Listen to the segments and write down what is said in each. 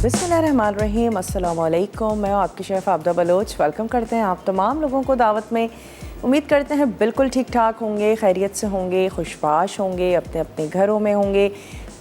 बिस्मिल्लाहिर्रहमानिर्रहीम, अस्सलामुअलैकुम। मैं हूँ आपकी शेफ़ आबदा बलोच। वेलकम करते हैं आप तमाम लोगों को दावत में। उम्मीद करते हैं बिल्कुल ठीक ठाक होंगे, खैरियत से होंगे, खुशबाश होंगे, अपने अपने घरों में होंगे,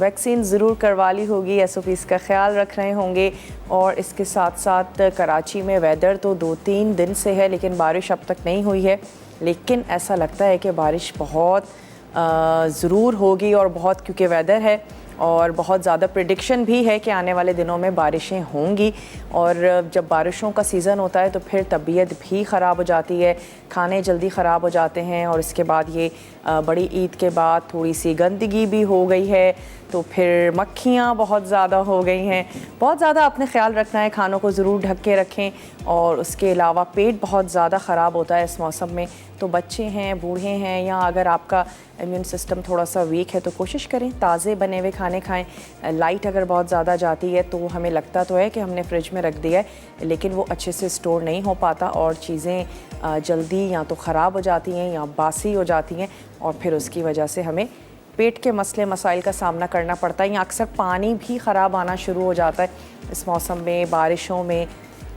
वैक्सीन ज़रूर करवा ली होगी, SOPs का ख्याल रख रहे होंगे। और इसके साथ साथ कराची में वेदर तो 2-3 दिन से है, लेकिन बारिश अब तक नहीं हुई है। लेकिन ऐसा लगता है कि बारिश बहुत ज़रूर होगी, और बहुत, क्योंकि वेदर है और बहुत ज़्यादा प्रेडिक्शन भी है कि आने वाले दिनों में बारिशें होंगी। और जब बारिशों का सीज़न होता है तो फिर तबीयत भी ख़राब हो जाती है, खाने जल्दी ख़राब हो जाते हैं। और इसके बाद ये बड़ी ईद के बाद थोड़ी सी गंदगी भी हो गई है, तो फिर मक्खियाँ बहुत ज़्यादा हो गई हैं। बहुत ज़्यादा अपने ख्याल रखना है, खानों को ज़रूर ढक के रखें। और उसके अलावा पेट बहुत ज़्यादा ख़राब होता है इस मौसम में, तो बच्चे हैं, बूढ़े हैं, या अगर आपका इम्यून सिस्टम थोड़ा सा वीक है तो कोशिश करें ताज़े बने हुए खाने खाएं। लाइट अगर बहुत ज़्यादा जाती है तो हमें लगता तो है कि हमने फ्रिज में रख दिया है, लेकिन वो अच्छे से स्टोर नहीं हो पाता और चीज़ें जल्दी या तो ख़राब हो जाती हैं या बासी हो जाती हैं, और फिर उसकी वजह से हमें पेट के मसले मसाइल का सामना करना पड़ता है। या अक्सर पानी भी ख़राब आना शुरू हो जाता है इस मौसम में, बारिशों में।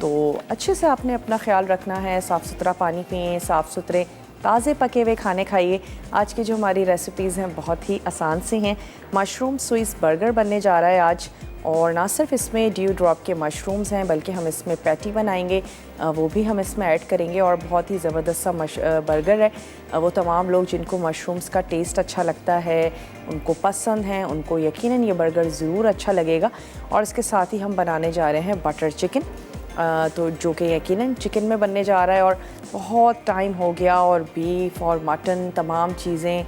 तो अच्छे से आपने अपना ख्याल रखना है, साफ़ सुथरा पानी पिएँ, साफ़ सुथरे ताज़े पके हुए खाने खाइए। आज की जो हमारी रेसिपीज़ हैं बहुत ही आसान सी हैं। मशरूम स्विस बर्गर बनने जा रहा है आज, और ना सिर्फ इसमें ड्यू ड्रॉप के मशरूम्स हैं, बल्कि हम इसमें पैटी बनाएंगे, वो भी हम इसमें ऐड करेंगे। और बहुत ही ज़बरदस्त सा बर्गर है। वो तमाम लोग जिनको मशरूम्स का टेस्ट अच्छा लगता है, उनको पसंद है, उनको यकीनन ये बर्गर ज़रूर अच्छा लगेगा। और इसके साथ ही हम बनाने जा रहे हैं बटर चिकन, तो जो कि यकीनन चिकन में बनने जा रहा है। और बहुत टाइम हो गया, और बीफ और मटन तमाम चीज़ें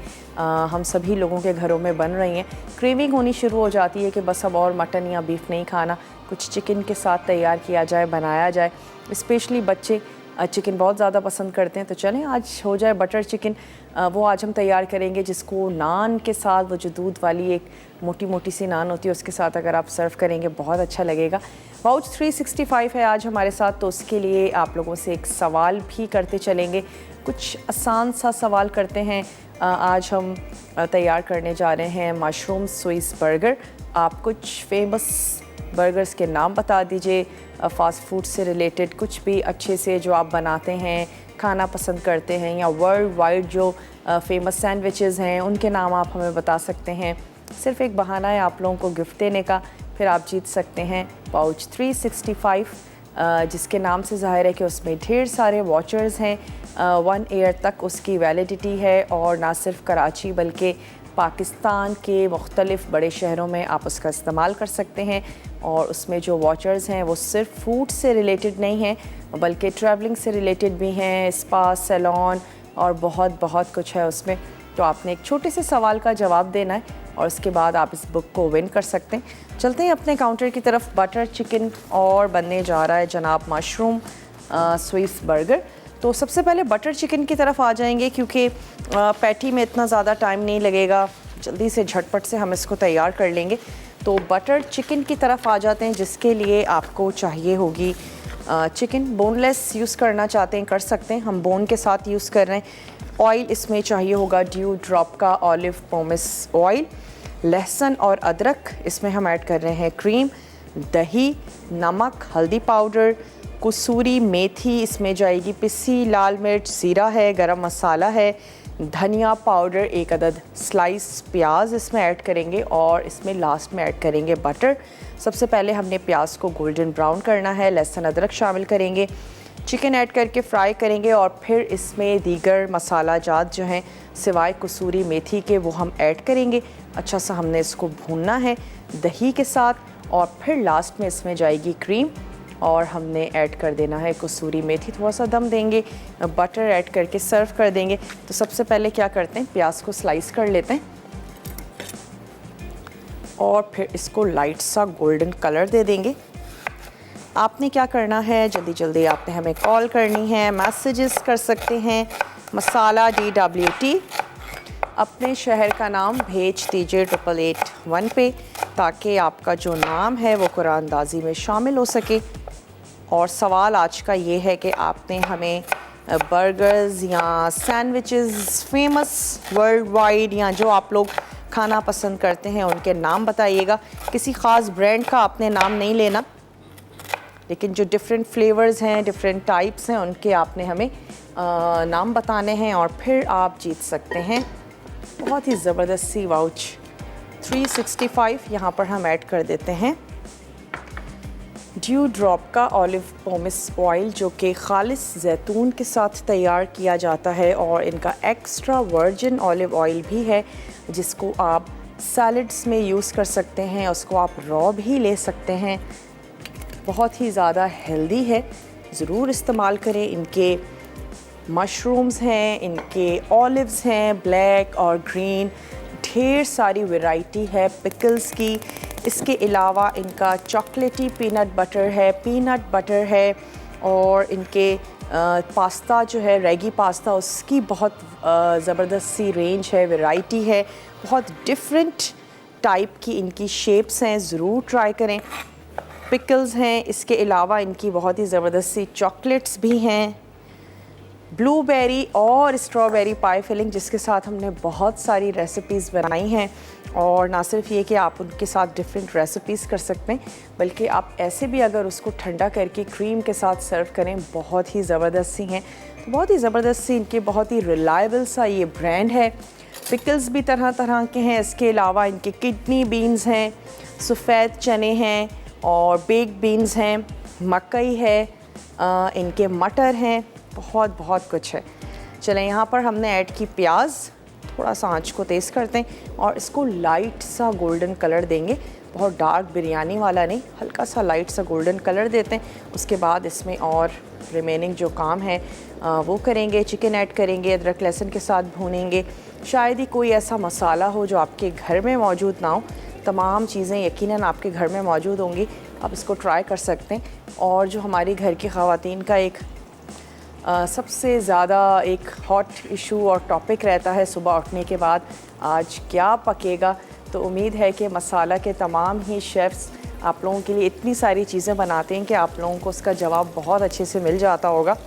हम सभी लोगों के घरों में बन रही हैं। क्रेविंग होनी शुरू हो जाती है कि बस अब और मटन या बीफ नहीं खाना, कुछ चिकन के साथ तैयार किया जाए, बनाया जाए। स्पेशली बच्चे चिकन बहुत ज़्यादा पसंद करते हैं, तो चलें आज हो जाए बटर चिकन। वो आज हम तैयार करेंगे, जिसको नान के साथ, वो जो दूध वाली एक मोटी मोटी सी नान होती है उसके साथ अगर आप सर्व करेंगे बहुत अच्छा लगेगा। वाउच 365 है आज हमारे साथ, तो उसके लिए आप लोगों से एक सवाल भी करते चलेंगे। कुछ आसान सा सवाल करते हैं। आज हम तैयार करने जा रहे हैं मशरूम स्विस बर्गर। आप कुछ फेमस बर्गर्स के नाम बता दीजिए, फ़ास्ट फूड से रिलेटेड कुछ भी अच्छे से जो आप बनाते हैं, खाना पसंद करते हैं, या वर्ल्ड वाइड जो फेमस सैंडविचेज़ हैं उनके नाम आप हमें बता सकते हैं। सिर्फ एक बहाना है आप लोगों को गिफ्ट देने का, फिर आप जीत सकते हैं पाउच 365, जिसके नाम से ज़ाहिर है कि उसमें ढेर सारे वॉचर्स हैं। 1 ईयर तक उसकी वैलिडिटी है, और ना सिर्फ कराची बल्कि पाकिस्तान के मुख्तलिफ़ बड़े शहरों में आप उसका इस्तेमाल कर सकते हैं। और उसमें जो वॉचर्स हैं वो सिर्फ फूड से रिलेटेड नहीं हैं, बल्कि ट्रैवलिंग से रिलेटेड भी हैं, स्पा, सैलून और बहुत बहुत कुछ है उसमें। तो आपने एक छोटे से सवाल का जवाब देना है, और उसके बाद आप इस बुक को विन कर सकते हैं। चलते हैं अपने काउंटर की तरफ। बटर चिकन और बनने जा रहा है जनाब मशरूम स्विस बर्गर। तो सबसे पहले बटर चिकन की तरफ आ जाएंगे, क्योंकि पैटी में इतना ज़्यादा टाइम नहीं लगेगा, जल्दी से झटपट से हम इसको तैयार कर लेंगे। तो बटर चिकन की तरफ आ जाते हैं, जिसके लिए आपको चाहिए होगी चिकन। बोनलेस यूज़ करना चाहते हैं कर सकते हैं, हम बोन के साथ यूज़ कर रहे हैं। ऑयल इसमें चाहिए होगा ड्यू ड्रॉप का ऑलिव पोमेस ऑयल। लहसुन और अदरक इसमें हम ऐड कर रहे हैं, क्रीम, दही, नमक, हल्दी पाउडर, कसूरी मेथी इसमें जाएगी, पिसी लाल मिर्च, ज़ीरा है, गरम मसाला है, धनिया पाउडर, 1 अदद स्लाइस प्याज इसमें ऐड करेंगे, और इसमें लास्ट में ऐड करेंगे बटर। सबसे पहले हमने प्याज को गोल्डन ब्राउन करना है, लहसुन अदरक शामिल करेंगे, चिकन ऐड करके फ्राई करेंगे, और फिर इसमें दीगर मसाला जात जो हैं सिवाय कसूरी मेथी के वो हम ऐड करेंगे। अच्छा सा हमने इसको भूनना है दही के साथ, और फिर लास्ट में इसमें जाएगी क्रीम, और हमने ऐड कर देना है कसूरी मेथी। थोड़ा सा दम देंगे, बटर ऐड करके सर्व कर देंगे। तो सबसे पहले क्या करते हैं, प्याज को स्लाइस कर लेते हैं, और फिर इसको लाइट सा गोल्डन कलर दे देंगे। आपने क्या करना है, जल्दी जल्दी आपने हमें कॉल करनी है, मैसेजेस कर सकते हैं, मसाला DWT, अपने शहर का नाम भेज दीजिए 8881 पे, ताकि आपका जो नाम है वो कुरानंदाज़ी में शामिल हो सके। और सवाल आज का ये है कि आपने हमें बर्गर्स या सैंडविचेस फेमस वर्ल्ड वाइड, या जो आप लोग खाना पसंद करते हैं उनके नाम बताइएगा। किसी ख़ास ब्रांड का आपने नाम नहीं लेना, लेकिन जो डिफरेंट फ्लेवर्स हैं, डिफरेंट टाइप्स हैं, उनके आपने हमें नाम बताने हैं और फिर आप जीत सकते हैं बहुत ही ज़बरदस्त सी वाउच 365। यहाँ पर हम ऐड कर देते हैं ड्यू ड्रॉप का ऑलिव पोमेस ऑयल, जो कि खालिस जैतून के साथ तैयार किया जाता है और इनका एक्स्ट्रा वर्जिन ऑलिव ऑयल भी है, जिसको आप सैलड्स में यूज़ कर सकते हैं, उसको आप रॉ भी ले सकते हैं। बहुत ही ज़्यादा हेल्दी है, ज़रूर इस्तेमाल करें। इनके मशरूम्स हैं, इनके ऑलिव्स हैं, ब्लैक और ग्रीन, ढेर सारी वैरायटी है पिकल्स की। इसके अलावा इनका चॉकलेटी पीनट बटर है और इनके पास्ता जो है रेगी पास्ता, उसकी बहुत ज़बरदस्त सी रेंज है, वैरायटी है। बहुत डिफरेंट टाइप की इनकी शेप्स हैं, ज़रूर ट्राई करें। पिकल्स हैं, इसके अलावा इनकी बहुत ही ज़बरदस्त सी चॉकलेट्स भी हैं, ब्लूबेरी और स्ट्रॉबेरी पाई फिलिंग, जिसके साथ हमने बहुत सारी रेसिपीज़ बनाई हैं। और ना सिर्फ ये कि आप उनके साथ डिफरेंट रेसिपीज़ कर सकते हैं, बल्कि आप ऐसे भी अगर उसको ठंडा करके क्रीम के साथ सर्व करें, बहुत ही ज़बरदस्त सी हैं। तो बहुत ही ज़बरदस्त सी इनके बहुत ही रिलायबल सा ये ब्रांड है। पिकल्स भी तरह तरह के हैं। इसके अलावा इनके किडनी बीन्स हैं, सफ़ेद चने हैं और बेक बीन्स हैं, मकई है, इनके मटर हैं, बहुत कुछ है। चलें, यहाँ पर हमने ऐड की प्याज, थोड़ा सा आंच को तेज़ करते हैं और इसको लाइट सा गोल्डन कलर देंगे, बहुत डार्क बिरयानी वाला नहीं, हल्का सा लाइट सा गोल्डन कलर देते हैं। उसके बाद इसमें और रिमेनिंग जो काम है वो करेंगे। चिकन ऐड करेंगे, अदरक लहसुन के साथ भूनेंगे। शायद ही कोई ऐसा मसाला हो जो आपके घर में मौजूद ना हो, तमाम चीज़ें यकीनन आपके घर में मौजूद होंगी, आप इसको ट्राई कर सकते हैं। और जो हमारी घर की ख़वातीन का एक सबसे ज़्यादा एक हॉट इशू और टॉपिक रहता है सुबह उठने के बाद, आज क्या पकेगा, तो उम्मीद है कि मसाला के तमाम ही शेफ़्स आप लोगों के लिए इतनी सारी चीज़ें बनाते हैं कि आप लोगों को उसका जवाब बहुत अच्छे से मिल जाता होगा।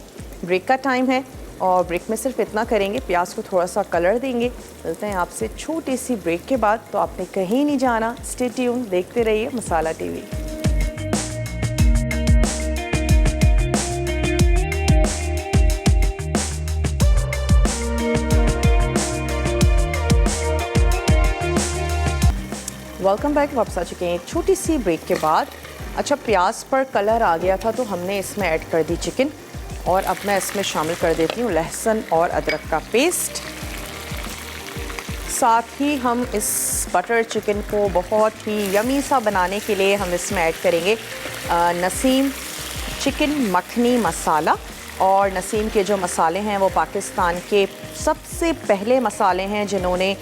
ब्रेक का टाइम है और ब्रेक में सिर्फ इतना करेंगे, प्याज को थोड़ा सा कलर देंगे। मिलते हैं आपसे छोटी सी ब्रेक के बाद, तो आपने कहीं नहीं जाना, स्टे ट्यून, देखते रहिए मसाला टीवी। Welcome back. वापस आ चुके हैं एक छोटी सी ब्रेक के बाद। अच्छा, प्याज पर कलर आ गया था तो हमने इसमें ऐड कर दी चिकन, और अब मैं इसमें शामिल कर देती हूँ लहसुन और अदरक का पेस्ट। साथ ही हम इस बटर चिकन को बहुत ही यमी सा बनाने के लिए हम इसमें ऐड करेंगे नसीम चिकन मखनी मसाला। और नसीम के जो मसाले हैं वो पाकिस्तान के सबसे पहले मसाले हैं जिन्होंने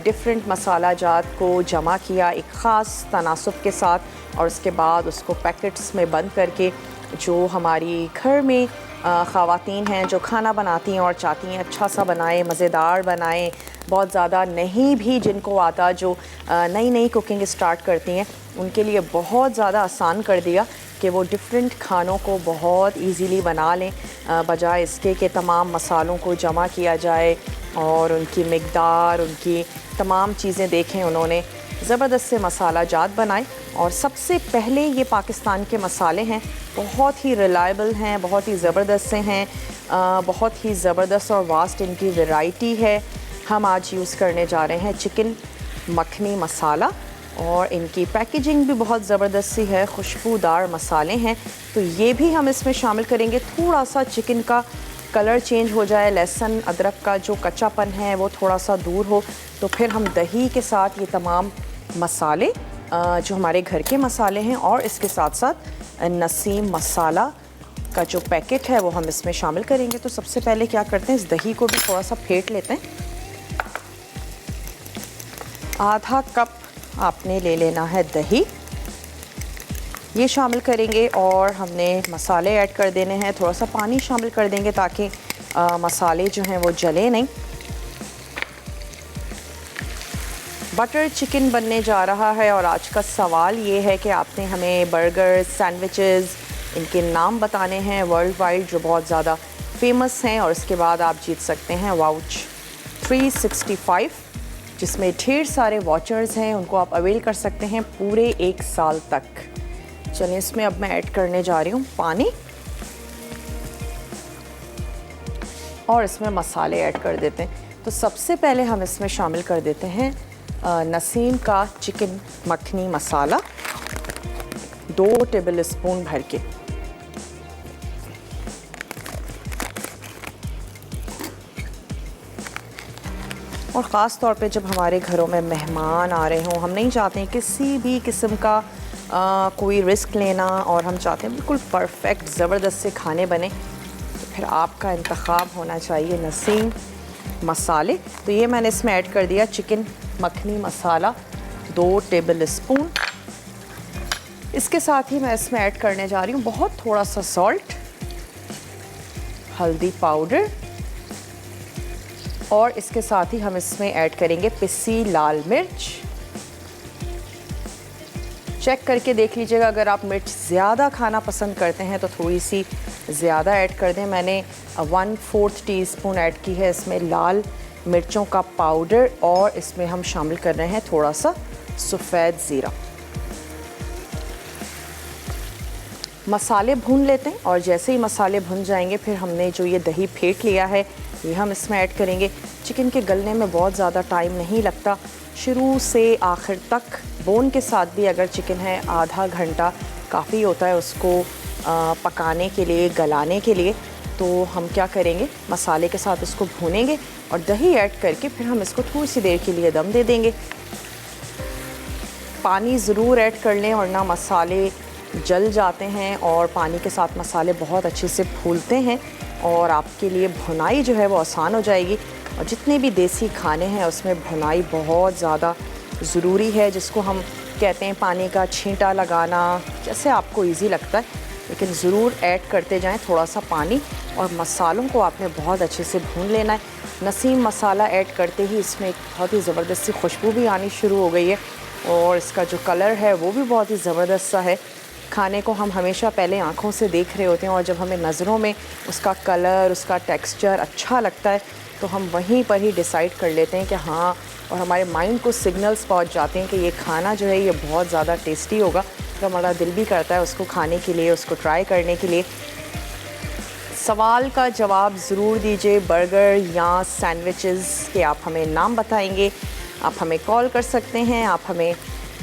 डिफरेंट मसाला जात को जमा किया एक ख़ास तनासुब के साथ, और उसके बाद उसको पैकेट्स में बंद करके जो हमारी घर में ख़वातीन हैं जो खाना बनाती हैं और चाहती हैं अच्छा सा बनाएं, मज़ेदार बनाएं, बहुत ज़्यादा नहीं भी जिनको आता, जो नई नई कुकिंग स्टार्ट करती हैं, उनके लिए बहुत ज़्यादा आसान कर दिया कि वो डिफरेंट खानों को बहुत इजीली बना लें, बजाय इसके कि तमाम मसालों को जमा किया जाए और उनकी मिक़दार, उनकी तमाम चीज़ें देखें। उन्होंने ज़बरदस्त से मसाला जात बनाए, और सबसे पहले ये पाकिस्तान के मसाले हैं, बहुत ही रिलायबल हैं, बहुत ही ज़बरदस्त से हैं, बहुत ही ज़बरदस्त और वास्ट इनकी वैरायटी है। हम आज यूज़ करने जा रहे हैं चिकन मखनी मसाला, और इनकी पैकेजिंग भी बहुत ज़बरदस्त सी है, खुशबूदार मसाले हैं, तो ये भी हम इसमें शामिल करेंगे। थोड़ा सा चिकन का कलर चेंज हो जाए, लहसुन अदरक का जो कच्चापन है वो थोड़ा सा दूर हो, तो फिर हम दही के साथ ये तमाम मसाले जो हमारे घर के मसाले हैं और इसके साथ साथ नसीम मसाला का जो पैकेट है वो हम इसमें शामिल करेंगे। तो सबसे पहले क्या करते हैं, इस दही को भी थोड़ा सा फेंट लेते हैं। आधा कप आपने ले लेना है दही, ये शामिल करेंगे, और हमने मसाले ऐड कर देने हैं। थोड़ा सा पानी शामिल कर देंगे ताकि मसाले जो हैं वो जले नहीं। बटर चिकन बनने जा रहा है, और आज का सवाल ये है कि आपने हमें बर्गर, सैंडविचेस, इनके नाम बताने हैं वर्ल्ड वाइड जो बहुत ज़्यादा फेमस हैं, और इसके बाद आप जीत सकते हैं वाउच 365 जिसमें ढेर सारे वाचर्स हैं, उनको आप अवेल कर सकते हैं पूरे 1 साल तक। चलिए इसमें अब मैं ऐड करने जा रही हूँ पानी और इसमें मसाले ऐड कर देते हैं। तो सबसे पहले हम इसमें शामिल कर देते हैं नसीम का चिकन मखनी मसाला 2 टेबल स्पून भर के। और ख़ास तौर पे जब हमारे घरों में मेहमान आ रहे हों, हम नहीं चाहते हैं किसी भी किस्म का कोई रिस्क लेना, और हम चाहते हैं बिल्कुल परफेक्ट ज़बरदस्त से खाने बने, तो फिर आपका इंतखाब होना चाहिए नसीम मसाले। तो ये मैंने इसमें ऐड कर दिया चिकन मखनी मसाला 2 टेबल स्पून। इसके साथ ही मैं इसमें ऐड करने जा रही हूँ बहुत थोड़ा सा सॉल्ट, हल्दी पाउडर, और इसके साथ ही हम इसमें ऐड करेंगे पिसी लाल मिर्च। चेक करके देख लीजिएगा, अगर आप मिर्च ज़्यादा खाना पसंद करते हैं तो थोड़ी सी ज़्यादा ऐड कर दें। मैंने 1/4 टीस्पून ऐड की है इसमें लाल मिर्चों का पाउडर, और इसमें हम शामिल कर रहे हैं थोड़ा सा सफ़ेद ज़ीरा। मसाले भून लेते हैं, और जैसे ही मसाले भुन जाएंगे फिर हमने जो ये दही फेंट लिया है ये हम इसमें ऐड करेंगे। चिकन के गलने में बहुत ज़्यादा टाइम नहीं लगता, शुरू से आखिर तक। बोन के साथ भी अगर चिकन है आधा घंटा काफ़ी होता है उसको पकाने के लिए, गलाने के लिए। तो हम क्या करेंगे, मसाले के साथ इसको भूनेंगे और दही ऐड करके फिर हम इसको थोड़ी सी देर के लिए दम दे देंगे। पानी ज़रूर ऐड कर लें, और ना मसाले जल जाते हैं और पानी के साथ मसाले बहुत अच्छे से फूलते हैं, और आपके लिए भुनाई जो है वो आसान हो जाएगी। और जितने भी देसी खाने हैं उसमें भुनाई बहुत ज़्यादा ज़रूरी है, जिसको हम कहते हैं पानी का छींटा लगाना, जैसे आपको इजी लगता है, लेकिन ज़रूर ऐड करते जाएं थोड़ा सा पानी। और मसालों को आपने बहुत अच्छे से भून लेना है। नसीम मसाला ऐड करते ही इसमें एक बहुत ही ज़बरदस्त सी खुशबू भी आनी शुरू हो गई है, और इसका जो कलर है वो भी बहुत ही ज़बरदस्त सा है। खाने को हम हमेशा पहले आँखों से देख रहे होते हैं, और जब हमें नज़रों में उसका कलर, उसका टेक्सचर अच्छा लगता है तो हम वहीं पर ही डिसाइड कर लेते हैं कि हाँ, और हमारे माइंड को सिग्नल्स पहुंच जाते हैं कि ये खाना जो है ये बहुत ज़्यादा टेस्टी होगा। तो हमारा दिल भी करता है उसको खाने के लिए, उसको ट्राई करने के लिए। सवाल का जवाब ज़रूर दीजिए, बर्गर या सैंडविचेस के आप हमें नाम बताएंगे। आप हमें कॉल कर सकते हैं, आप हमें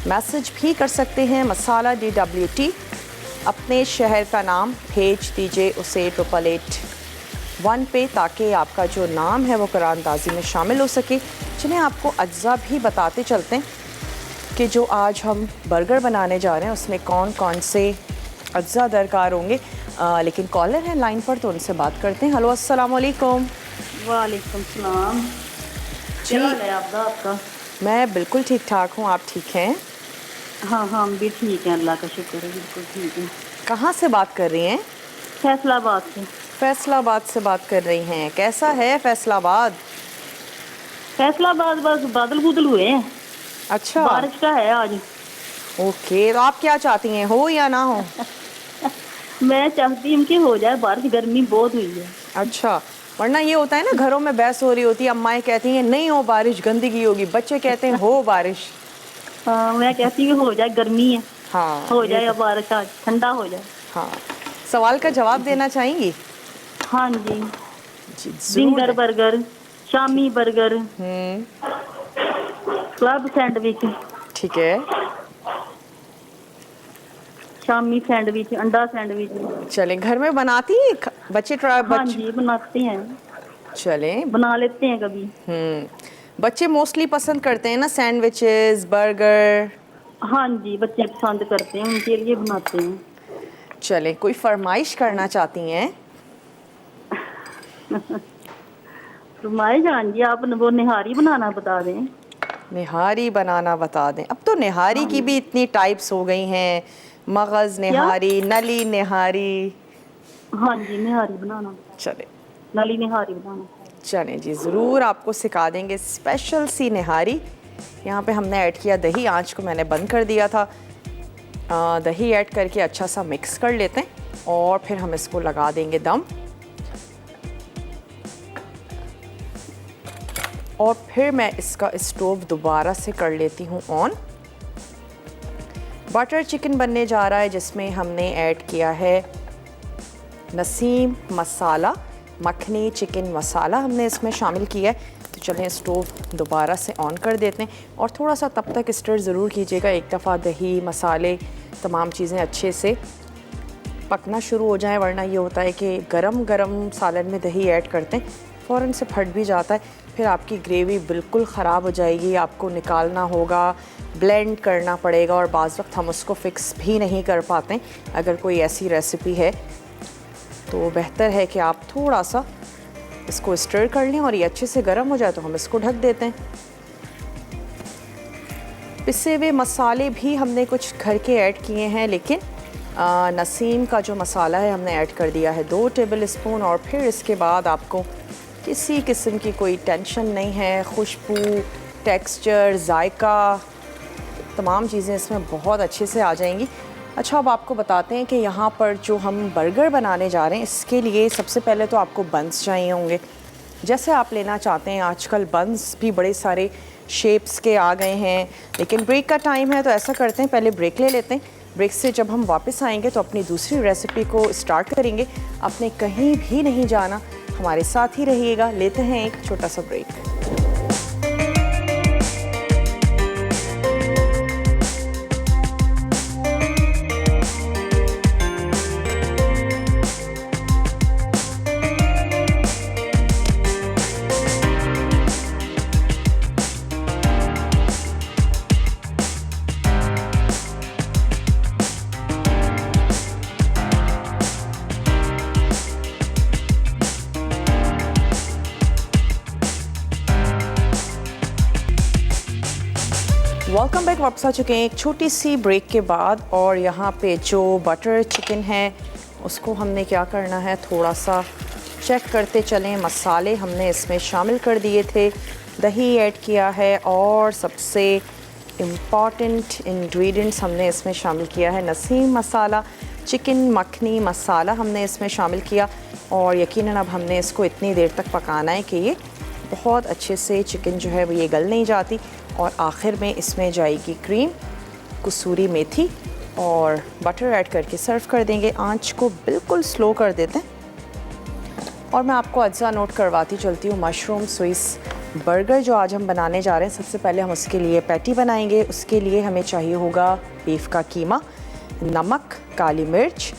मैसेज भी कर सकते हैं। मसाला DWT अपने शहर का नाम भेज दीजिए उसे 8881 पे, ताकि आपका जो नाम है वो कुरानदाजी में शामिल हो सके। चलिए आपको अज्जा भी बताते चलते हैं कि जो आज हम बर्गर बनाने जा रहे हैं उसमें कौन कौन से अज्जा दरकार होंगे। लेकिन कॉलर है लाइन पर, तो उनसे बात करते हैं। हेलो, अस्सलाम वालेकुम। वालेकुम सलाम। क्या हाल है आपका? मैं बिल्कुल ठीक ठाक हूँ, आप ठीक हैं? हाँ हम भी ठीक हैं, अल्लाह का शुक्र है, बिल्कुल ठीक है। कहाँ से बात कर रही हैं? फैसलाबाद से। फैसलाबाद से बात कर रही हैं। कैसा है फैसलाबाद? फैसलाबाद बस बादल बुदल हुए हैं। अच्छा, बारिश का है आज। ओके, तो आप क्या चाहती हैं, हो या ना हो? मैं चाहती हूँ कि हो जाए बारिश, गर्मी बहुत हुई है। अच्छा, वरना ये होता है ना, घरों में बहस हो रही होती है, अम्माएं कहती हैं नहीं हो बारिश, गंदगी होगी, बच्चे कहते हैं हो बारिश। हाँ मैं कहती हूँ हो जाए, गर्मी है। हाँ, हो जाए बारिश, आज ठंडा हो जाए। हाँ, सवाल का जवाब देना चाहेंगी? हाँ जी। जी zinger burger, shami burger, club sandwich. ठीक है, शामी सैंडविच, अंडा सैंडविच। चलें, घर में बनाती हैं बच्चे? हाँ जी बनाते हैं। चलें, बना लेते हैं कभी। बच्चे मोस्टली पसंद करते हैं ना सैंडविचेस, बर्गर। हाँ जी, बच्चे पसंद करते हैं, उनके लिए बनाते हैं। चलें, कोई फरमाइश करना चाहती हैं? फरमाइश, हाँ जी, आप वो निहारी बनाना बता दें। निहारी बनाना बता दें। अब तो निहारी की भी इतनी टाइप्स हो गई हैं, मगज़ निहारी, नली निहारी। हाँ जी, निहारी बनाना। चले, नली निहारी बनाना। चलें जी, ज़रूर आपको सिखा देंगे स्पेशल सी निहारी। यहाँ पे हमने ऐड किया दही, आंच को मैंने बंद कर दिया था। दही ऐड करके अच्छा सा मिक्स कर लेते हैं और फिर हम इसको लगा देंगे दम। और फिर मैं इसका स्टोव दोबारा से कर लेती हूँ ऑन। बटर चिकन बनने जा रहा है जिसमें हमने ऐड किया है नसीम मसाला, मखनी चिकन मसाला हमने इसमें शामिल किया है। तो चलें स्टोव दोबारा से ऑन कर देते हैं और थोड़ा सा तब तक स्टर ज़रूर कीजिएगा, एक दफ़ा दही मसाले तमाम चीज़ें अच्छे से पकना शुरू हो जाएं, वरना ये होता है कि गरम गरम सालन में दही ऐड करते हैं फ़ौरन से फट भी जाता है, फिर आपकी ग्रेवी बिल्कुल ख़राब हो जाएगी, आपको निकालना होगा, ब्लेंड करना पड़ेगा और बाज़ वक्त हम उसको फ़िक्स भी नहीं कर पाते। अगर कोई ऐसी रेसिपी है तो बेहतर है कि आप थोड़ा सा इसको स्टर कर लें और ये अच्छे से गर्म हो जाए तो हम इसको ढक देते हैं। पिसे हुए मसाले भी हमने कुछ घर के ऐड किए हैं, लेकिन नसीम का जो मसाला है हमने ऐड कर दिया है 2 टेबल स्पून। और फिर इसके बाद आपको किसी किस्म की कोई टेंशन नहीं है, खुशबू, टेक्सचर, जायका, तमाम चीज़ें इसमें बहुत अच्छे से आ जाएंगी। अच्छा, अब आपको बताते हैं कि यहाँ पर जो हम बर्गर बनाने जा रहे हैं इसके लिए सबसे पहले तो आपको बन्स चाहिए होंगे, जैसे आप लेना चाहते हैं। आजकल बन्स भी बड़े सारे शेप्स के आ गए हैं, लेकिन ब्रेक का टाइम है तो ऐसा करते हैं पहले ब्रेक ले लेते हैं। ब्रेक से जब हम वापस आएंगे तो अपनी दूसरी रेसिपी को स्टार्ट करेंगे। आपने कहीं भी नहीं जाना, हमारे साथ ही रहिएगा। लेते हैं एक छोटा सा ब्रेक। वेलकम बैक, वापस आ चुके हैं एक छोटी सी ब्रेक के बाद। और यहाँ पे जो बटर चिकन है उसको हमने क्या करना है, थोड़ा सा चेक करते चलें। मसाले हमने इसमें शामिल कर दिए थे, दही ऐड किया है और सबसे इम्पॉर्टेंट इंग्रेडिएंट्स हमने इसमें शामिल किया है नसीम मसाला, चिकन मखनी मसाला हमने इसमें शामिल किया। और यकीनन अब हमने इसको इतनी देर तक पकाना है कि ये बहुत अच्छे से चिकन जो है वो ये गल नहीं जाती। और आखिर में इसमें जाएगी क्रीम, कसूरी मेथी और बटर ऐड करके सर्व कर देंगे। आंच को बिल्कुल स्लो कर देते हैं। और मैं आपको अज्जा नोट करवाती चलती हूँ, मशरूम स्विस बर्गर जो आज हम बनाने जा रहे हैं, सबसे पहले हम उसके लिए पैटी बनाएंगे। उसके लिए हमें चाहिए होगा बीफ का कीमा, नमक, काली मिर्च,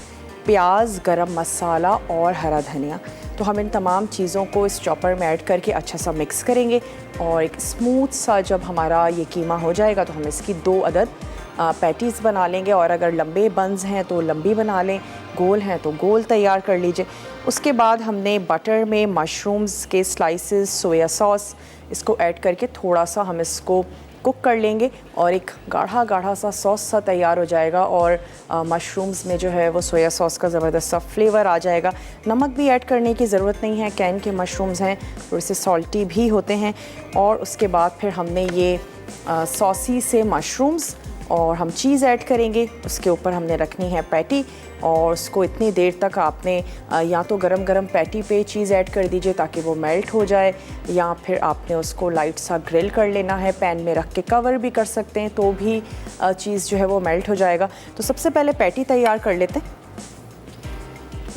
प्याज, गरम मसाला और हरा धनिया। तो हम इन तमाम चीज़ों को इस चॉपर में ऐड करके अच्छा सा मिक्स करेंगे और एक स्मूथ सा जब हमारा ये कीमा हो जाएगा तो हम इसकी 2 अदद पैटीज़ बना लेंगे। और अगर लंबे बन्स हैं तो लंबी बना लें, गोल हैं तो गोल तैयार कर लीजिए। उसके बाद हमने बटर में मशरूम्स के स्लाइसेस, सोया सॉस इसको ऐड करके थोड़ा सा हम इसको कुक कर लेंगे और एक गाढ़ा गाढ़ा सा सॉस सा तैयार हो जाएगा। और मशरूम्स में जो है वो सोया सॉस का ज़बरदस्त सा फ्लेवर आ जाएगा। नमक भी ऐड करने की ज़रूरत नहीं है, कैन के मशरूम्स हैं थोड़े से सॉल्टी भी होते हैं। और उसके बाद फिर हमने ये सॉसी से मशरूम्स और हम चीज़ ऐड करेंगे। उसके ऊपर हमने रखनी है पैटी और उसको इतनी देर तक आपने या तो गरम गरम पैटी पे चीज़ ऐड कर दीजिए ताकि वो मेल्ट हो जाए, या फिर आपने उसको लाइट सा ग्रिल कर लेना है, पैन में रख के कवर भी कर सकते हैं तो भी चीज़ जो है वो मेल्ट हो जाएगा। तो सबसे पहले पैटी तैयार कर लेते हैं।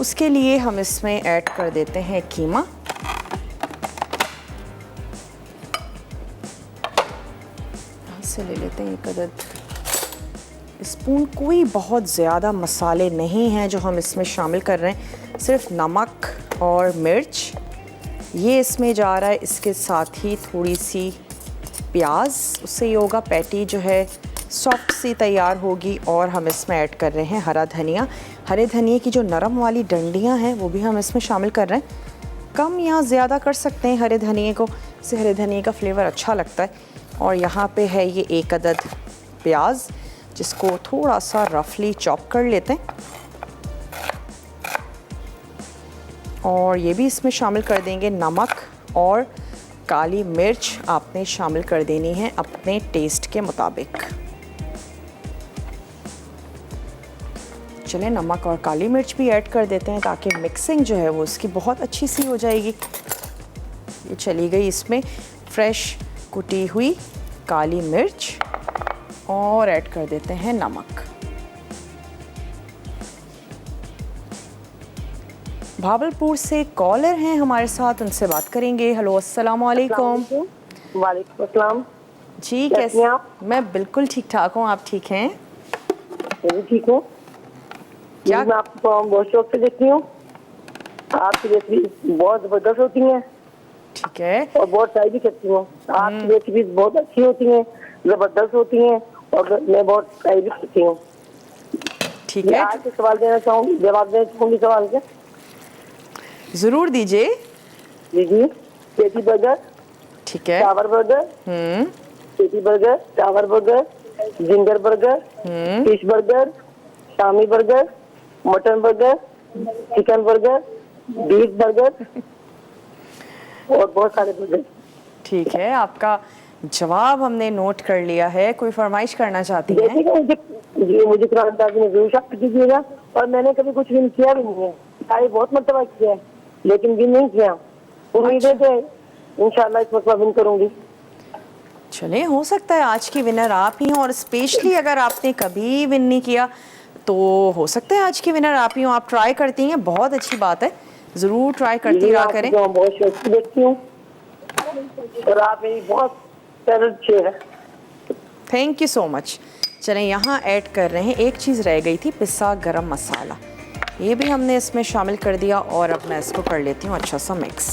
उसके लिए हम इसमें ऐड कर देते हैं कीमा, से ले लेते हैं 1 अदद स्पून। कोई बहुत ज़्यादा मसाले नहीं हैं जो हम इसमें शामिल कर रहे हैं, सिर्फ नमक और मिर्च ये इसमें जा रहा है। इसके साथ ही थोड़ी सी प्याज, उससे ये होगा पैटी जो है सॉफ्ट सी तैयार होगी। और हम इसमें ऐड कर रहे हैं हरा धनिया। हरे धनिए की जो नरम वाली डंडियां हैं वो भी हम इसमें शामिल कर रहे हैं। कम या ज़्यादा कर सकते हैं हरे धनिए को, इससे हरे धनिए का फ्लेवर अच्छा लगता है। और यहाँ पे है ये 1 अदद प्याज जिसको थोड़ा सा रफली चॉप कर लेते हैं और ये भी इसमें शामिल कर देंगे। नमक और काली मिर्च आपने शामिल कर देनी है अपने टेस्ट के मुताबिक। चलें नमक और काली मिर्च भी ऐड कर देते हैं ताकि मिक्सिंग जो है वो उसकी बहुत अच्छी सी हो जाएगी। ये चली गई इसमें। फ्रेश कुटी हुई काली मिर्च और ऐड कर देते हैं नमक। भावलपुर से कॉलर हैं हमारे साथ, उनसे बात करेंगे। हेलो, अस्सलाम वालेकुम। वालेकुम अस्सलाम। जी, कैसी हैं आप? मैं बिल्कुल ठीक ठाक हूँ, आप ठीक हैं? मैं भी ठीक हूँ। क्या? मैं आपको बहुत शौक से देखती हूँ। आपकी रेसिपी बहुत जबरदस्त होती हैं ठीक है। और बहुत ट्राई भी करती हूँ। आपकी रेसिपी बहुत अच्छी होती हैं, जबरदस्त होती हैं और मैं बहुत ट्राई भी करती हूँ। ठीक मैं है, आज एक सवाल देना चाहूँगी, जवाब देना चाहूँगी सवाल के। ज़रूर दीजिए। जी, पेटी बर्गर, ठीक है। टावर बर्गर, पेटी burger, tower burger, ginger burger, fish burger, shami burger, mutton burger, chicken burger, beef burger और बहुत सारे बर्गर। ठीक है, आपका जवाब हमने नोट कर लिया है। कोई फरमाइश करना चाहती हैं? देखिएगा मुझे कुरान ताज़ में जरूर शामिल कीजिएगा। और मैंने कभी कुछ विन किया भी नहीं है, ट्राई बहुत मरतबा किया है लेकिन विन नहीं किया। उम्मीदें थे इंशाल्लाह इस मरतबा विन करूंगी। चले, हो सकता है आज की विनर आप ही हों, और स्पेशली अगर आपने कभी विन नहीं किया तो हो सकता है आज की विनर आप ही हों। आप ट्राई करती हैं, बहुत अच्छी बात है, ज़रूर ट्राई करती रहा करें। मैं बहुत शौक से देखती हूँ और आप मेरी बहुत फेवरेट शेयर है। Thank you so much. चलें, यहाँ ऐड कर रहे हैं, एक चीज़ रह गई थी, पिसा गरम मसाला, ये भी हमने इसमें शामिल कर दिया और अब मैं इसको कर लेती हूँ अच्छा सा मिक्स।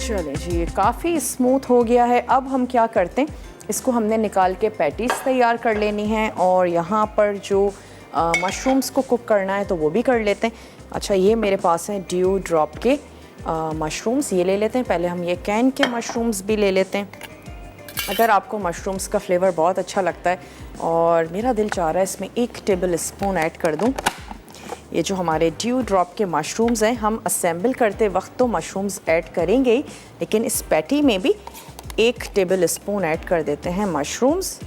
चलें जी, ये काफ़ी स्मूथ हो गया है। अब हम क्या करते हैं, इसको हमने निकाल के पैटीज़ तैयार कर लेनी है और यहाँ पर जो मशरूम्स को कुक करना है तो वो भी कर लेते हैं। अच्छा, ये मेरे पास हैं ड्यू ड्रॉप के मशरूम्स, ये ले लेते हैं। पहले हम ये कैन के मशरूम्स भी ले लेते हैं। अगर आपको मशरूम्स का फ्लेवर बहुत अच्छा लगता है और मेरा दिल चाह रहा है इसमें 1 टेबल स्पून ऐड कर दूँ। ये जो हमारे ड्यू ड्रॉप के मशरूम्स हैं, हम असेंबल करते वक्त तो मशरूम्स ऐड करेंगे ही, लेकिन इस पैटी में भी 1 टेबल स्पून ऐड कर देते हैं मशरूम्स।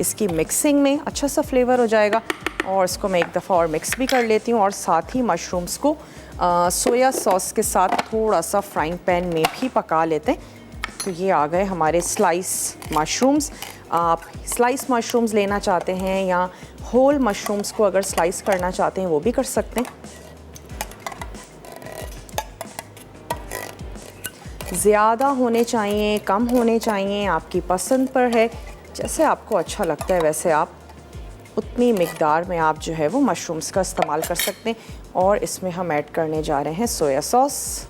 इसकी मिक्सिंग में अच्छा सा फ्लेवर हो जाएगा और इसको मैं एक दफ़ा और मिक्स भी कर लेती हूँ। और साथ ही मशरूम्स को सोया सॉस के साथ थोड़ा सा फ्राइंग पैन में भी पका लेते हैं। तो ये आ गए हमारे स्लाइस मशरूम्स। आप स्लाइस मशरूम्स लेना चाहते हैं या होल मशरूम्स को अगर स्लाइस करना चाहते हैं वो भी कर सकते हैं। ज़्यादा होने चाहिए, कम होने चाहिए, आपकी पसंद पर है। जैसे आपको अच्छा लगता है वैसे आप उतनी मिकदार में आप जो है वो मशरूम्स का इस्तेमाल कर सकते हैं। और इसमें हम ऐड करने जा रहे हैं सोया सॉस।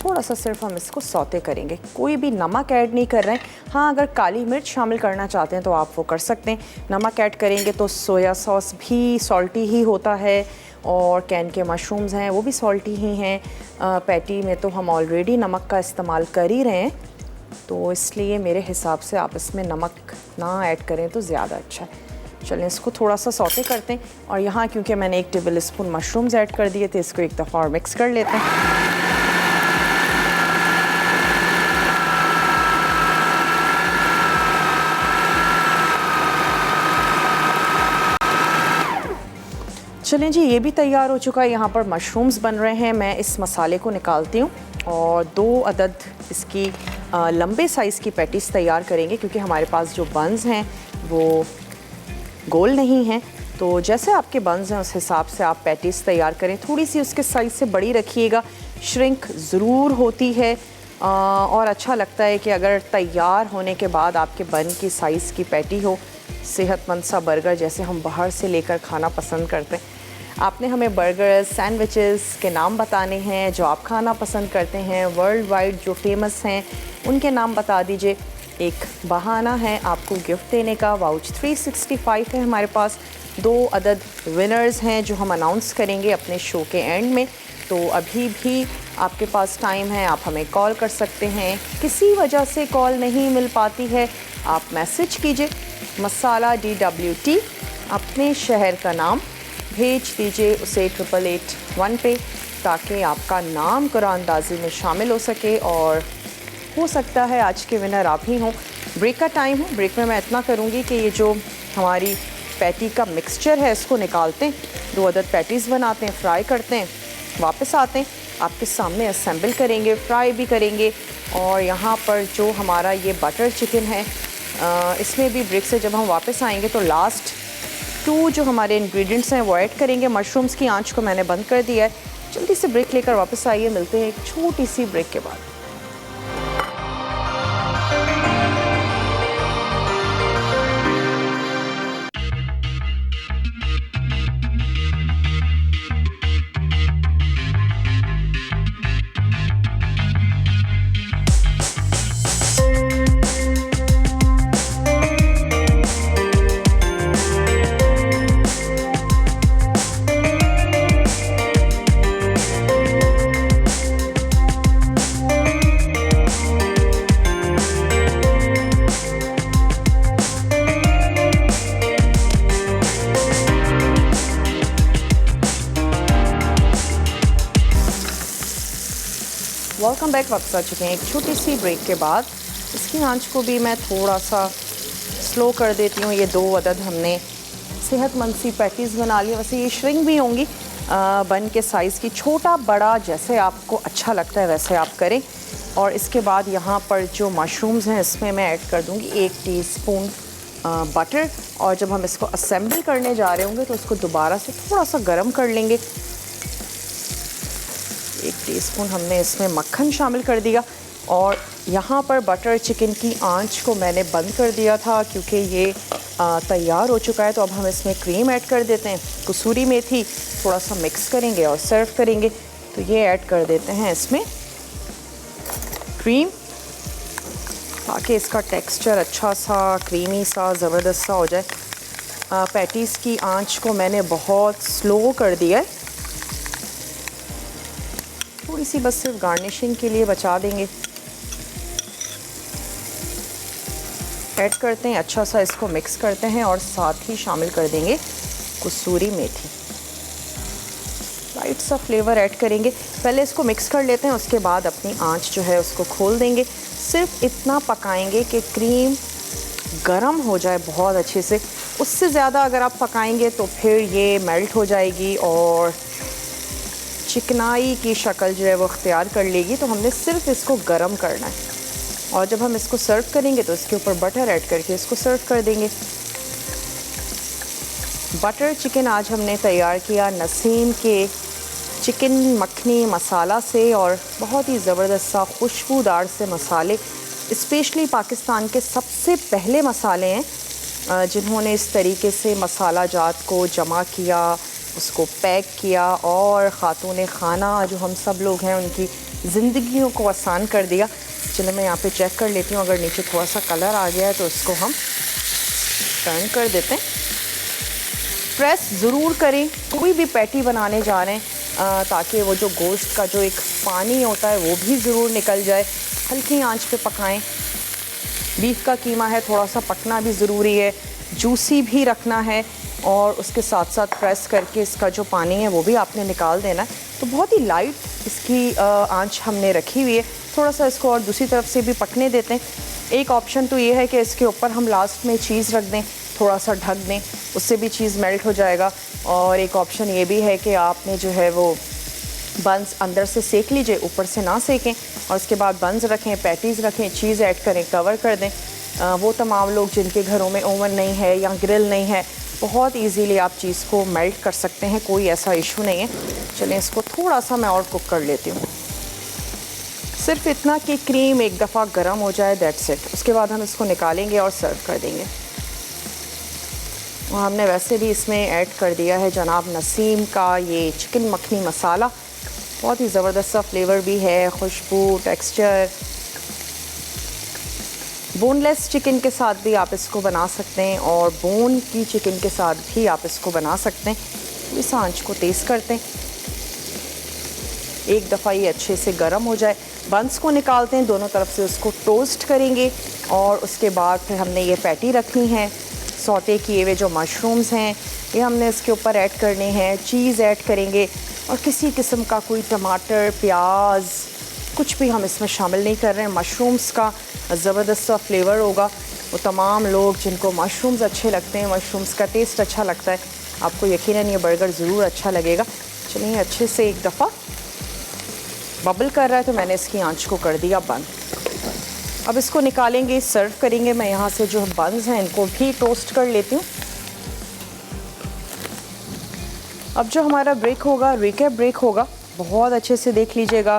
थोड़ा सा सिर्फ हम इसको सौते करेंगे, कोई भी नमक ऐड नहीं कर रहे हैं। हाँ, अगर काली मिर्च शामिल करना चाहते हैं तो आप वो कर सकते हैं। नमक ऐड करेंगे तो सोया सॉस भी सॉल्टी ही होता है और कैन के मशरूम्स हैं वो भी सॉल्टी ही हैं। पैटी में तो हम ऑलरेडी नमक का इस्तेमाल कर ही रहे हैं, तो इसलिए मेरे हिसाब से आप इसमें नमक ना ऐड करें तो ज़्यादा अच्छा है। चलें, इसको थोड़ा सा सौते करते हैं। और यहाँ क्योंकि मैंने 1 टेबल स्पून मशरूम्स ऐड कर दिए थे, इसको एक दफ़ा और मिक्स कर लेते हैं। चलें जी, ये भी तैयार हो चुका है। यहाँ पर मशरूम्स बन रहे हैं। मैं इस मसाले को निकालती हूँ और 2 अदद इसकी लंबे साइज़ की पैटीज़ तैयार करेंगे, क्योंकि हमारे पास जो बन्स हैं वो गोल नहीं हैं। तो जैसे आपके बन्स हैं उस हिसाब से आप पैटीज़ तैयार करें। थोड़ी सी उसके साइज़ से बड़ी रखिएगा, श्रिंक ज़रूर होती है। और अच्छा लगता है कि अगर तैयार होने के बाद आपके बन की साइज़ की पैटी हो, सेहतमंद सा बर्गर जैसे हम बाहर से लेकर खाना पसंद करते हैं। आपने हमें बर्गर, सैंडविचेस के नाम बताने हैं जो आप खाना पसंद करते हैं, वर्ल्ड वाइड जो फेमस हैं उनके नाम बता दीजिए। एक बहाना है आपको गिफ्ट देने का। वाउच 365 है हमारे पास। 2 अदद विनर्स हैं जो हम अनाउंस करेंगे अपने शो के एंड में। तो अभी भी आपके पास टाइम है, आप हमें कॉल कर सकते हैं। किसी वजह से कॉल नहीं मिल पाती है, आप मैसेज कीजिए मसाला DWT, अपने शहर का नाम भेज दीजिए उसे 8881 पे, ताकि आपका नाम कुरानंदाज़ी में शामिल हो सके और हो सकता है आज के विनर आप ही हों। ब्रेक का टाइम है, ब्रेक में मैं इतना करूँगी कि ये जो हमारी पैटी का मिक्सचर है इसको निकालते हैं, 2 अदद पैटीज़ बनाते हैं, फ्राई करते हैं, वापस आते हैं, आपके सामने असेंबल करेंगे, फ्राई भी करेंगे। और यहाँ पर जो हमारा ये बटर चिकन है, इसमें भी ब्रेक से जब हम वापस आएंगे तो लास्ट 2 जो हमारे इंग्रेडिएंट्स हैं वो ऐड करेंगे। मशरूम्स की आंच को मैंने बंद कर दिया है। जल्दी से ब्रेक लेकर वापस आइए, मिलते हैं एक छोटी सी ब्रेक के बाद। Welcome back. वापस आ चुके हैं एक छोटी सी ब्रेक के बाद। इसकी आंच को भी मैं थोड़ा सा स्लो कर देती हूँ। ये 2 अदद हमने सेहतमंद सी पैटीज़ बना ली। वैसे ये श्रिंक भी होंगी बन के साइज़ की, छोटा बड़ा जैसे आपको अच्छा लगता है वैसे आप करें। और इसके बाद यहाँ पर जो मशरूम्स हैं इसमें मैं ऐड कर दूँगी 1 टीस्पून बटर। और जब हम इसको असेंबल करने जा रहे होंगे तो इसको दोबारा से थोड़ा सा गर्म कर लेंगे। 1 टीस्पून हमने इसमें मक्खन शामिल कर दिया। और यहाँ पर बटर चिकन की आंच को मैंने बंद कर दिया था क्योंकि ये तैयार हो चुका है। तो अब हम इसमें क्रीम ऐड कर देते हैं, कसूरी मेथी, थोड़ा सा मिक्स करेंगे और सर्व करेंगे। तो ये ऐड कर देते हैं इसमें क्रीम, ताकि इसका टेक्सचर अच्छा सा क्रीमी सा ज़बरदस्त सा हो जाए। पैटीज़ की आंच को मैंने बहुत स्लो कर दिया है, थोड़ी सी बस सिर्फ गार्निशिंग के लिए बचा देंगे। ऐड करते हैं, अच्छा सा इसको मिक्स करते हैं और साथ ही शामिल कर देंगे कसूरी मेथी। लाइट सा फ्लेवर ऐड करेंगे। पहले इसको मिक्स कर लेते हैं, उसके बाद अपनी आंच जो है उसको खोल देंगे। सिर्फ इतना पकाएंगे कि क्रीम गरम हो जाए बहुत अच्छे से। उससे ज़्यादा अगर आप पकाएंगे तो फिर ये मेल्ट हो जाएगी और चिकनाई की शक्ल जो है वो अख्तियार कर लेगी। तो हमने सिर्फ इसको गरम करना है। और जब हम इसको सर्व करेंगे तो इसके ऊपर बटर ऐड करके इसको सर्व कर देंगे। बटर चिकन आज हमने तैयार किया नसीम के चिकन मखनी मसाला से, और बहुत ही ज़बरदस्त सा खुशबूदार से मसाले, स्पेशली पाकिस्तान के सबसे पहले मसाले हैं जिन्होंने इस तरीके से मसाला जात को जमा किया, उसको पैक किया और ख़ातून खाना जो हम सब लोग हैं उनकी ज़िंदगियों को आसान कर दिया। चलिए मैं यहाँ पे चेक कर लेती हूँ, अगर नीचे थोड़ा सा कलर आ गया है तो इसको हम टर्न कर देते हैं। प्रेस ज़रूर करें कोई भी पैटी बनाने जा रहे हैं, ताकि वो जो गोश्त का जो एक पानी होता है वो भी ज़रूर निकल जाए। हल्की आंच पे पकाएं। बीफ का कीमा है, थोड़ा सा पकना भी ज़रूरी है, जूसी भी रखना है, और उसके साथ साथ प्रेस करके इसका जो पानी है वो भी आपने निकाल देना है। तो बहुत ही लाइट इसकी आंच हमने रखी हुई है। थोड़ा सा इसको और दूसरी तरफ से भी पकने देते हैं। एक ऑप्शन तो ये है कि इसके ऊपर हम लास्ट में चीज़ रख दें, थोड़ा सा ढक दें, उससे भी चीज़ मेल्ट हो जाएगा। और एक ऑप्शन ये भी है कि आपने जो है वो बंस अंदर से सेक लीजिए, ऊपर से ना सेकें, और उसके बाद बंस रखें, पैटीज़ रखें, चीज़ ऐड करें, कवर कर दें। वो तमाम लोग जिनके घरों में ओवन नहीं है या ग्रिल नहीं है, बहुत इजीली आप चीज़ को मेल्ट कर सकते हैं, कोई ऐसा इशू नहीं है। चलें इसको थोड़ा सा मैं और कुक कर लेती हूँ, सिर्फ इतना कि क्रीम एक दफ़ा गर्म हो जाए, दैट्स इट। उसके बाद हम इसको निकालेंगे और सर्व कर देंगे। और हमने वैसे भी इसमें ऐड कर दिया है जनाब नसीम का ये चिकन मखनी मसाला, बहुत ही ज़बरदस्त सा फ्लेवर भी है, खुशबू, टेक्सचर। बोनलेस चिकन के साथ भी आप इसको बना सकते हैं और बोन की चिकन के साथ भी आप इसको बना सकते हैं। इस आंच को तेज़ करते हैं। एक दफ़ा ये अच्छे से गर्म हो जाए। बंस को निकालते हैं, दोनों तरफ से उसको टोस्ट करेंगे और उसके बाद फिर हमने ये पैटी रखनी है। सौते किए हुए जो मशरूम्स हैं ये हमने इसके ऊपर ऐड करने हैं, चीज़ ऐड करेंगे और किसी किस्म का कोई टमाटर, प्याज कुछ भी हम इसमें शामिल नहीं कर रहे हैं। मशरूम्स का ज़बरदस्त सा फ्लेवर होगा। वो तमाम लोग जिनको मशरूम्स अच्छे लगते हैं, मशरूम्स का टेस्ट अच्छा लगता है, आपको यकीनन ये बर्गर ज़रूर अच्छा लगेगा। चलिए अच्छे से एक दफ़ा बबल कर रहा है तो मैंने इसकी आंच को कर दिया बंद। अब इसको निकालेंगे, सर्व करेंगे। मैं यहाँ से जो बंस हैं इनको भी टोस्ट कर लेती हूँ। अब जो हमारा ब्रेक होगा, रिकैप ब्रेक होगा, बहुत अच्छे से देख लीजिएगा,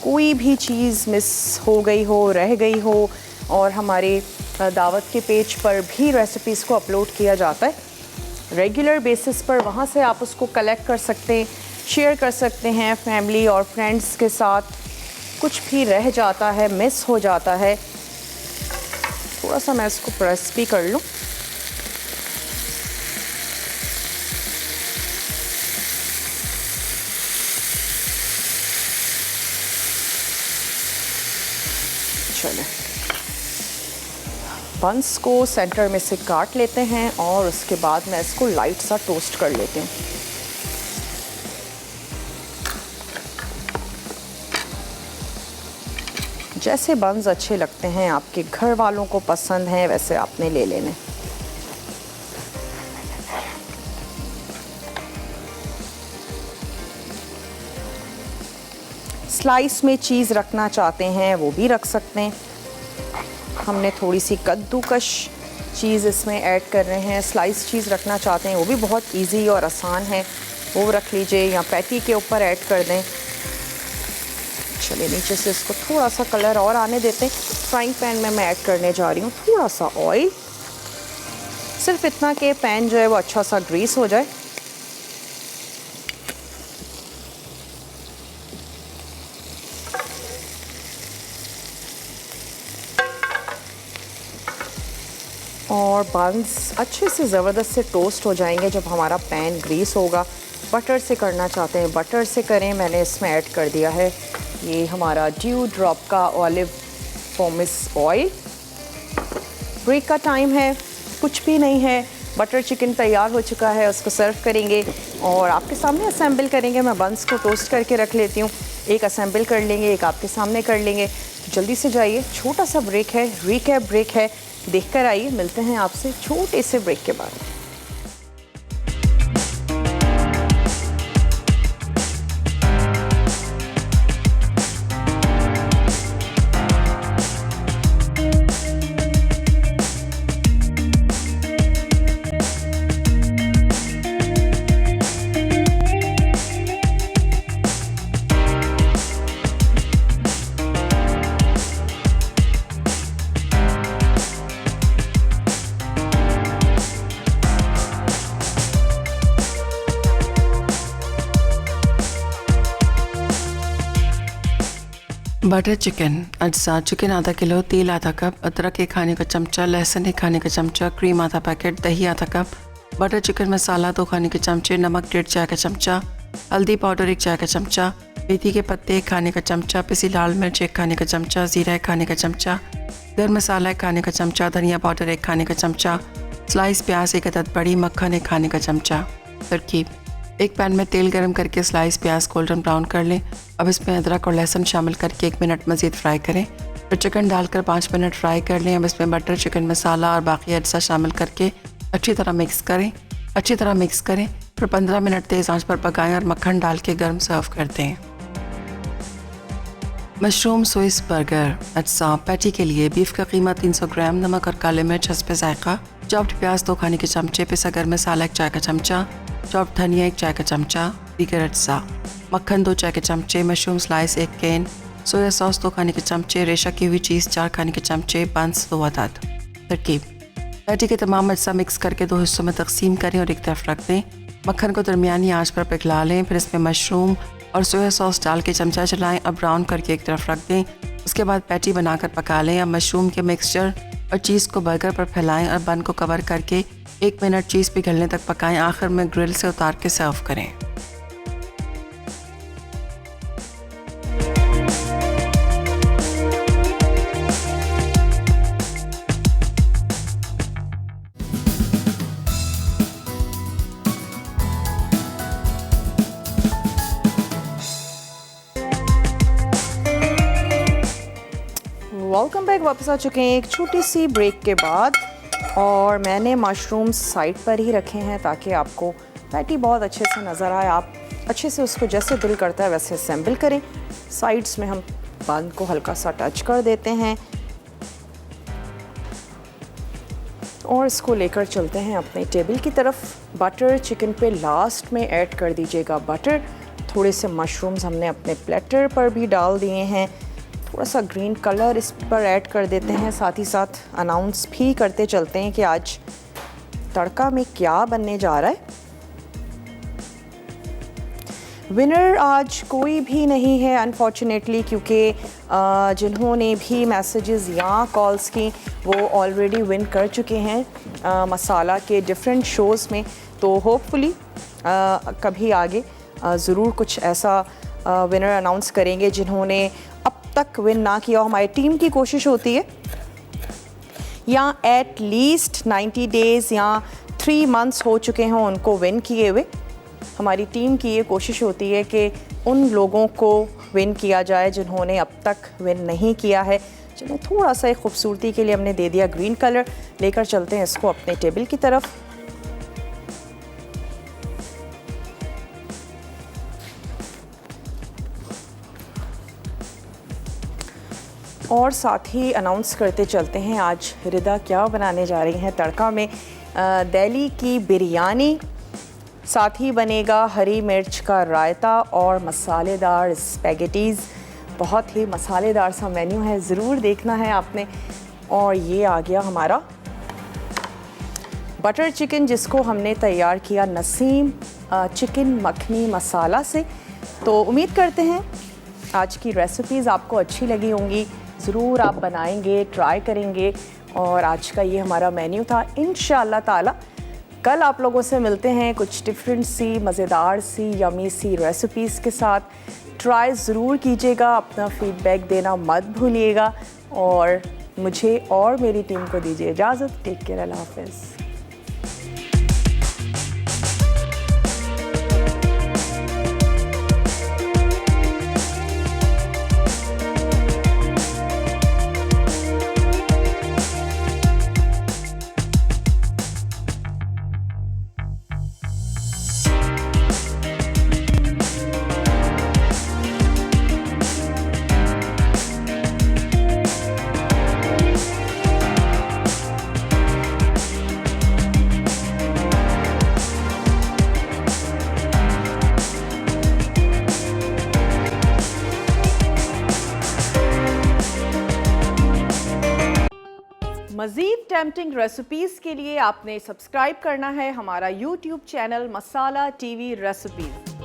कोई भी चीज़ मिस हो गई हो, रह गई हो, और हमारे दावत के पेज पर भी रेसिपीज़ को अपलोड किया जाता है रेगुलर बेसिस पर। वहाँ से आप उसको कलेक्ट कर सकते हैं, शेयर कर सकते हैं फैमिली और फ्रेंड्स के साथ। कुछ भी रह जाता है, मिस हो जाता है, थोड़ा सा मैं इसको प्रेस भी कर लूँ। चले बंस को सेंटर में से काट लेते हैं और उसके बाद मैं इसको लाइट सा टोस्ट कर लेती हूँ। जैसे बंस अच्छे लगते हैं, आपके घर वालों को पसंद हैं, वैसे आपने ले लेने। स्लाइस में चीज़ रखना चाहते हैं वो भी रख सकते हैं। हमने थोड़ी सी कद्दूकश चीज़ इसमें ऐड कर रहे हैं। स्लाइस चीज़ रखना चाहते हैं वो भी बहुत इजी और आसान है, वो रख लीजिए या पैटी के ऊपर ऐड कर दें। चलिए नीचे से इसको थोड़ा सा कलर और आने देते हैं। फ्राइंग पैन में मैं ऐड करने जा रही हूँ थोड़ा सा ऑयल, सिर्फ इतना कि पैन जो है वो अच्छा सा ग्रीस हो जाए। और बंस अच्छे से ज़बरदस्त से टोस्ट हो जाएंगे जब हमारा पैन ग्रीस होगा। बटर से करना चाहते हैं बटर से करें। मैंने इसमें ऐड कर दिया है ये हमारा ड्यू ड्रॉप का ऑलिव पोमेस ऑयल। ब्रेक का टाइम है, कुछ भी नहीं है, बटर चिकन तैयार हो चुका है, उसको सर्व करेंगे और आपके सामने असेंबल करेंगे। मैं बंस को टोस्ट करके रख लेती हूँ, एक असेंबल कर लेंगे, एक आपके सामने कर लेंगे। तो जल्दी से जाइए, छोटा सा ब्रेक है, रिकैप ब्रेक है, देख कर आइए। मिलते हैं आपसे छोटे से ब्रेक के बाद। बटर चिकन अज्जा: चिकन आधा किलो, तेल आधा कप, अदरक एक खाने का चमचा, लहसुन एक खाने का चमचा, क्रीम आधा पैकेट, दही आधा कप, बटर चिकन मसाला 2 खाने के चमचे, नमक 1.5 चाय का चमचा, हल्दी पाउडर 1 चाय का चमचा, मेथी के पत्ते 1 खाने का चमचा, पिसी लाल मिर्च 1 खाने का चमचा, ज़ीरा 1 खाने का चमचा, गर्म मसाला 1 खाने का चमचा, धनिया पाउडर 1 खाने का चमचा, स्लाइस प्याज 1 अदद बड़ी, मक्खन 1 खाने का चमचा। तरकीब: एक पैन में तेल गरम करके स्लाइस प्याज गोल्डन ब्राउन कर लें। अब इसमें अदरक और लहसुन शामिल करके 1 मिनट मज़ीद फ्राई करें। फिर चिकन डालकर 5 मिनट फ्राई कर लें। अब इसमें बटर चिकन मसाला और बाकी अज्जा शामिल करके अच्छी तरह मिक्स करें। फिर 15 मिनट तेज़ आंच पर पकाएं और मक्खन डाल के गर्म सर्व करते हैं। मशरूम स्विस बर्गर अज्जा: पैटी के लिए बीफ का कीमा 300 ग्राम, नमक और काले मिर्च हस्ब ज़ायक़ा, चॉप्ड प्याज 2 खाने के चमचे, पिसा गर्म मसाला 1 चाय का चमचा, चॉप्ड धनिया 1 चाय का चमचा, दीगर अज्जा: मक्खन 2 चाय के चमचे, mushroom slice 1 can, soya sauce 2 खाने के चमचे, रेशा की हुई चीज़ 4 खाने के चमचे, बंस 2 अदद। तरकीब: पैटी के तमाम अज्जा मिक्स करके 2 हिस्सों में तकसीम करें और एक तरफ रख दें। मक्खन को दरमियानी आंच पर पिघला लें। फिर इसमें मशरूम और सोया सॉस डाल के चमचा चलाएं और ब्राउन करके एक तरफ रख दें। उसके बाद पैटी बनाकर पका लें। अब मशरूम के मिक्सचर और चीज़ को बर्गर पर फैलाएं और बन को कवर करके 1 मिनट चीज़ पिघलने तक पकाएं। आखिर में ग्रिल से उतार के सर्व करें। वेलकम बैक, वापस आ चुके हैं एक छोटी सी ब्रेक के बाद। और मैंने मशरूम्स साइड पर ही रखे हैं ताकि आपको पैटी बहुत अच्छे से नज़र आए। आप अच्छे से उसको जैसे दिल करता है वैसे असेंबल करें। साइड्स में हम बन को हल्का सा टच कर देते हैं और इसको लेकर चलते हैं अपने टेबल की तरफ। बटर चिकन पे लास्ट में ऐड कर दीजिएगा बटर। थोड़े से मशरूम्स हमने अपने प्लेटर पर भी डाल दिए हैं। थोड़ा सा ग्रीन कलर इस पर ऐड कर देते हैं। साथ ही साथ अनाउंस भी करते चलते हैं कि आज तड़का में क्या बनने जा रहा है। विनर आज कोई भी नहीं है अनफॉर्चुनेटली, क्योंकि जिन्होंने भी मैसेजेस या कॉल्स की वो ऑलरेडी विन कर चुके हैं मसाला के डिफरेंट शोज़ में। तो होपफुली कभी आगे ज़रूर कुछ ऐसा विनर अनाउंस करेंगे जिन्होंने अब तक विन ना किया हो। हमारी टीम की कोशिश होती है या एट लीस्ट 90 डेज़ या 3 मंथ्स हो चुके हों उनको विन किए हुए। हमारी टीम की ये कोशिश होती है कि उन लोगों को विन किया जाए जिन्होंने अब तक विन नहीं किया है। चलिए थोड़ा सा एक खूबसूरती के लिए हमने दे दिया ग्रीन कलर। लेकर चलते हैं इसको अपने टेबल की तरफ। और साथ ही अनाउंस करते चलते हैं आज रिदा क्या बनाने जा रही हैं तड़का में। दिल्ली की बिरयानी, साथ ही बनेगा हरी मिर्च का रायता और मसालेदार स्पैगेटीज़। बहुत ही मसालेदार सा मेन्यू है, ज़रूर देखना है आपने। और ये आ गया हमारा बटर चिकन जिसको हमने तैयार किया नसीम चिकन मखनी मसाला से। तो उम्मीद करते हैं आज की रेसिपीज़ आपको अच्छी लगी होंगी। ज़रूर आप बनाएंगे, ट्राई करेंगे। और आज का ये हमारा मेन्यू था। इंशाअल्लाह ताला कल आप लोगों से मिलते हैं कुछ डिफरेंट सी मज़ेदार सी यमी सी रेसिपीज़ के साथ। ट्राई ज़रूर कीजिएगा, अपना फीडबैक देना मत भूलिएगा। और मुझे और मेरी टीम को दीजिए इजाज़त। टेक केयर, अल्लाह हाफ़िज़। मज़ीद टेम्पटिंग रेसिपीज़ के लिए आपने सब्सक्राइब करना है हमारा YouTube चैनल मसाला TV रेसिपीज़।